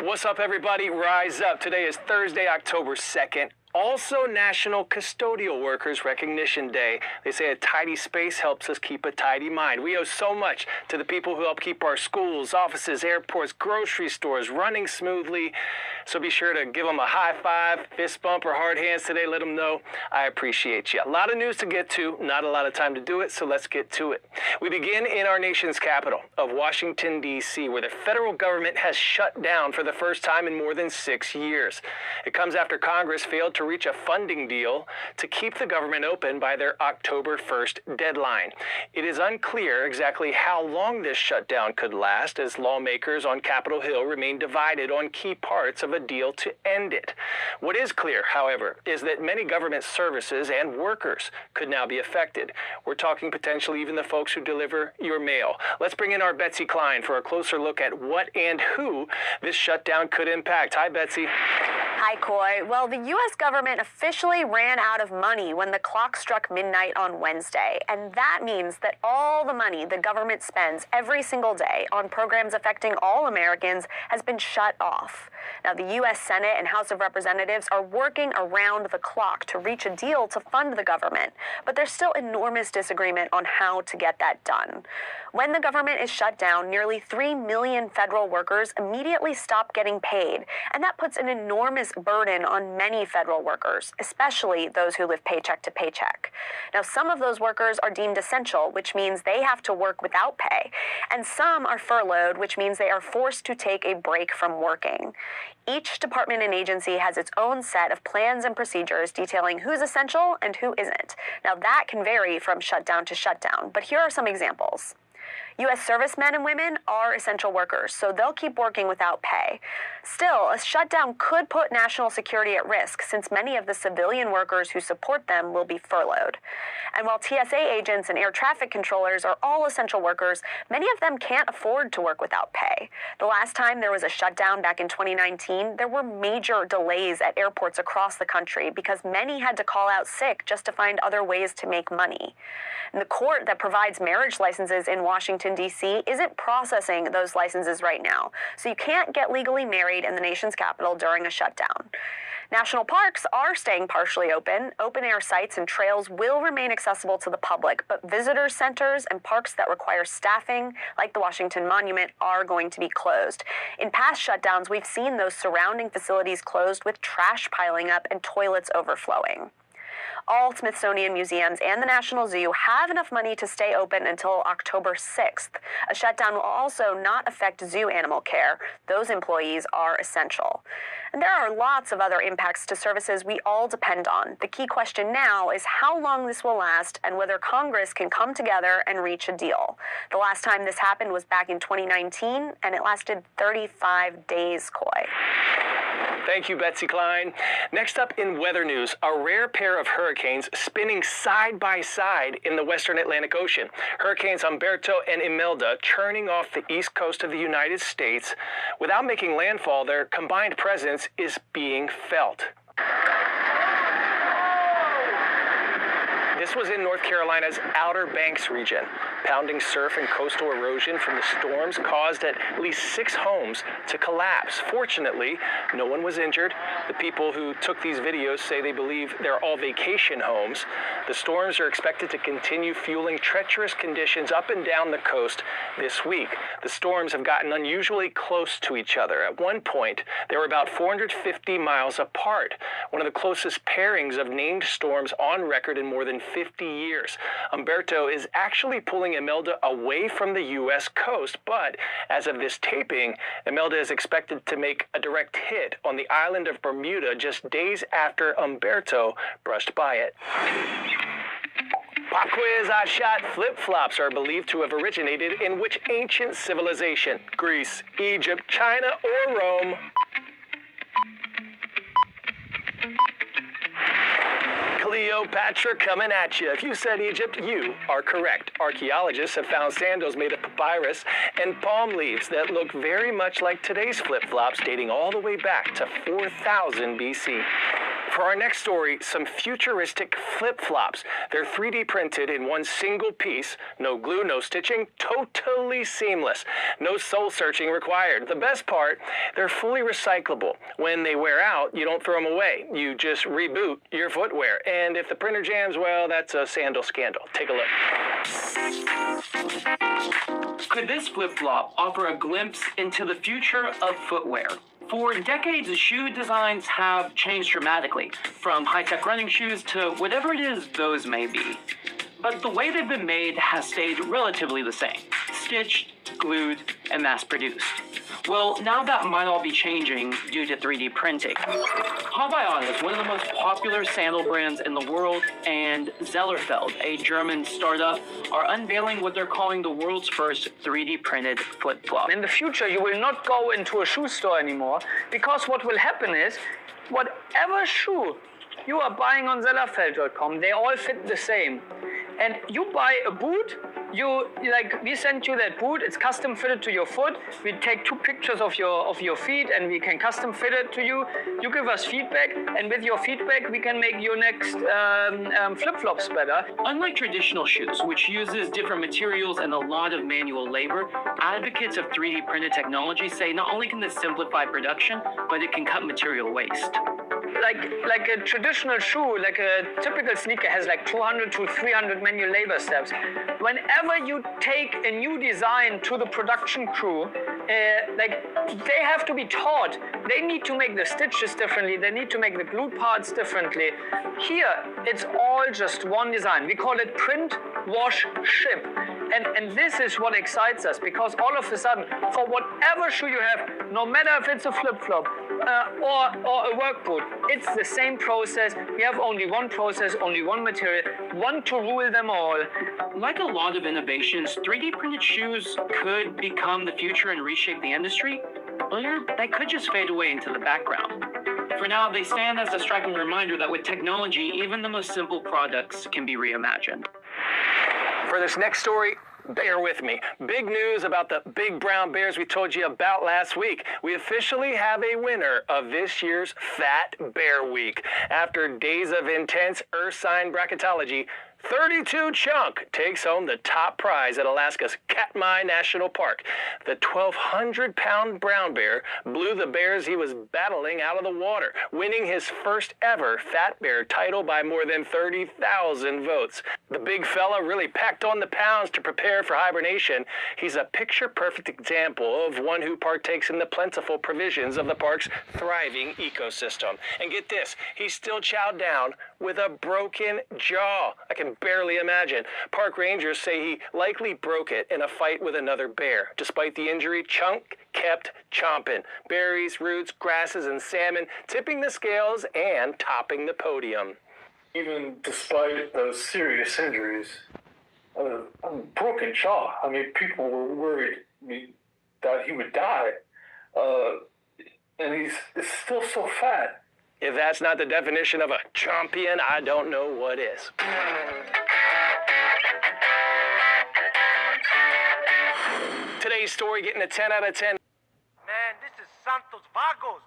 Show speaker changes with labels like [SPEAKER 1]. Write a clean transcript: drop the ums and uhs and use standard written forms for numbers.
[SPEAKER 1] What's up, everybody? Rise up. Today is Thursday, October 2nd. Also National Custodial Workers Recognition Day. They say a tidy space helps us keep a tidy mind. We owe so much to the people who help keep our schools, offices, airports, grocery stores running smoothly. So be sure to give them a high five, fist bump, or hard hands today. Let them know I appreciate you. A lot of news to get to, not a lot of time to do it, so let's get to it. We begin in our nation's capital of Washington, D.C., where the federal government has shut down for the first time in more than 6 years. It comes after Congress failed to reach a funding deal to keep the government open by their October 1st deadline. It is unclear exactly how long this shutdown could last, as lawmakers on Capitol Hill remain divided on key parts of a deal to end it. What is clear, however, is that many government services and workers could now be affected. We're talking potentially even the folks who deliver your mail. Let's bring in our Betsy Klein for a closer look at what and who this shutdown could impact. Hi, Betsy.
[SPEAKER 2] Hi, Coy. Well, the U.S. government officially ran out of money when the clock struck midnight on Wednesday, and that means that all the money the government spends every single day on programs affecting all Americans has been shut off. Now, the U.S. Senate and House of Representatives are working around the clock to reach a deal to fund the government, but there's still enormous disagreement on how to get that done. When the government is shut down, nearly 3 million federal workers immediately stop getting paid, and that puts an enormous burden on many federal workers, especially those who live paycheck to paycheck. Now, some of those workers are deemed essential, which means they have to work without pay, and some are furloughed, which means they are forced to take a break from working. Each department and agency has its own set of plans and procedures detailing who's essential and who isn't. Now, that can vary from shutdown to shutdown, but here are some examples. U.S. servicemen and women are essential workers, so they'll keep working without pay. Still, a shutdown could put national security at risk, since many of the civilian workers who support them will be furloughed. And while TSA agents and air traffic controllers are all essential workers, many of them can't afford to work without pay. The last time there was a shutdown back in 2019, there were major delays at airports across the country because many had to call out sick just to find other ways to make money. And the court that provides marriage licenses in Washington, D.C. isn't processing those licenses right now, so you can't get legally married in the nation's capital during a shutdown. National parks are staying partially open. Open-air sites and trails will remain accessible to the public, but visitor centers and parks that require staffing, like the Washington Monument, are going to be closed. In past shutdowns, we've seen those surrounding facilities closed with trash piling up and toilets overflowing. All Smithsonian museums and the National Zoo have enough money to stay open until October 6th. A shutdown will also not affect zoo animal care. Those employees are essential. And there are lots of other impacts to services we all depend on. The key question now is how long this will last and whether Congress can come together and reach a deal. The last time this happened was back in 2019, and it lasted 35 days, Coy.
[SPEAKER 1] Thank you, Betsy Klein. Next up in weather news, a rare pair of hurricanes spinning side by side in the western Atlantic Ocean. Hurricanes Umberto and Imelda churning off the east coast of the United States. Without making landfall, their combined presence is being felt. This was in North Carolina's Outer Banks region. Pounding surf and coastal erosion from the storms caused at least 6 homes to collapse. Fortunately, no one was injured. The people who took these videos say they believe they're all vacation homes. The storms are expected to continue fueling treacherous conditions up and down the coast this week. The storms have gotten unusually close to each other. At one point, they were about 450 miles apart, one of the closest pairings of named storms on record in more than 50 years. Umberto is actually pulling Imelda away from the U.S. coast, but as of this taping, Imelda is expected to make a direct hit on the island of Bermuda just days after Umberto brushed by it. Pop quiz I shot. Flip-flops are believed to have originated in which ancient civilization? Greece, Egypt, China, or Rome? Cleopatra coming at you. If you said Egypt, you are correct. Archaeologists have found sandals made of papyrus and palm leaves that look very much like today's flip-flops, dating all the way back to 4000 BC. For our next story, some futuristic flip-flops. They're 3D printed in one single piece. No glue, no stitching, totally seamless. No soul searching required. The best part, they're fully recyclable. When they wear out, you don't throw them away. You just reboot your footwear. And if the printer jams, well, that's a sandal scandal. Take a look.
[SPEAKER 3] Could this flip-flop offer a glimpse into the future of footwear? For decades, shoe designs have changed dramatically, from high-tech running shoes to whatever it is those may be. But the way they've been made has stayed relatively the same: stitched, glued, and mass-produced. Well, now that might all be changing due to 3D printing. Hawaiian is one of the most popular sandal brands in the world, and Zellerfeld, a German startup, are unveiling what they're calling the world's first 3D printed flip-flop.
[SPEAKER 4] In the future, you will not go into a shoe store anymore, because what will happen is, whatever shoe you are buying on Zellerfeld.com, they all fit the same. And you buy a boot, we send you that boot, it's custom fitted to your foot. We take 2 pictures of your feet and we can custom fit it to you. You give us feedback, and with your feedback, we can make your next flip-flops better.
[SPEAKER 3] Unlike traditional shoes, which uses different materials and a lot of manual labor, advocates of 3D printed technology say not only can this simplify production, but it can cut material waste.
[SPEAKER 4] Like a traditional shoe, like a typical sneaker has like 200 to 300 manual labor steps. Whenever you take a new design to the production crew, they have to be taught. They need to make the stitches differently. They need to make the glue parts differently. Here, it's all just one design. We call it print, wash, ship. And this is what excites us, because all of a sudden, for whatever shoe you have, no matter if it's a flip-flop or a work boot, it's the same process. We have only one process, only one material, one to rule them all.
[SPEAKER 3] Like a lot of innovations, 3D printed shoes could become the future and reshape the industry, or they could just fade away into the background. For now, they stand as a striking reminder that with technology, even the most simple products can be reimagined.
[SPEAKER 1] For this next story, bear with me. Big news about the big brown bears we told you about last week. We officially have a winner of this year's Fat Bear Week. After days of intense Earth sign bracketology, 32 Chunk takes home the top prize at Alaska's Katmai National Park. The 1,200-pound brown bear blew the bears he was battling out of the water, winning his first ever Fat Bear title by more than 30,000 votes. The big fella really packed on the pounds to prepare for hibernation. He's a picture-perfect example of one who partakes in the plentiful provisions of the park's thriving ecosystem. And get this, he's still chowed down with a broken jaw. I can barely imagine. Park rangers say he likely broke it in a fight with another bear. Despite the injury, Chunk kept chomping. Berries, roots, grasses, and salmon, tipping the scales and topping the podium.
[SPEAKER 5] Even despite those serious injuries, broken jaw. I mean, people were worried that he would die. And he's still so fat.
[SPEAKER 1] If that's not the definition of a champion, I don't know what is. Today's story getting a 10 out of 10.
[SPEAKER 6] Man, this is Santos Vagos.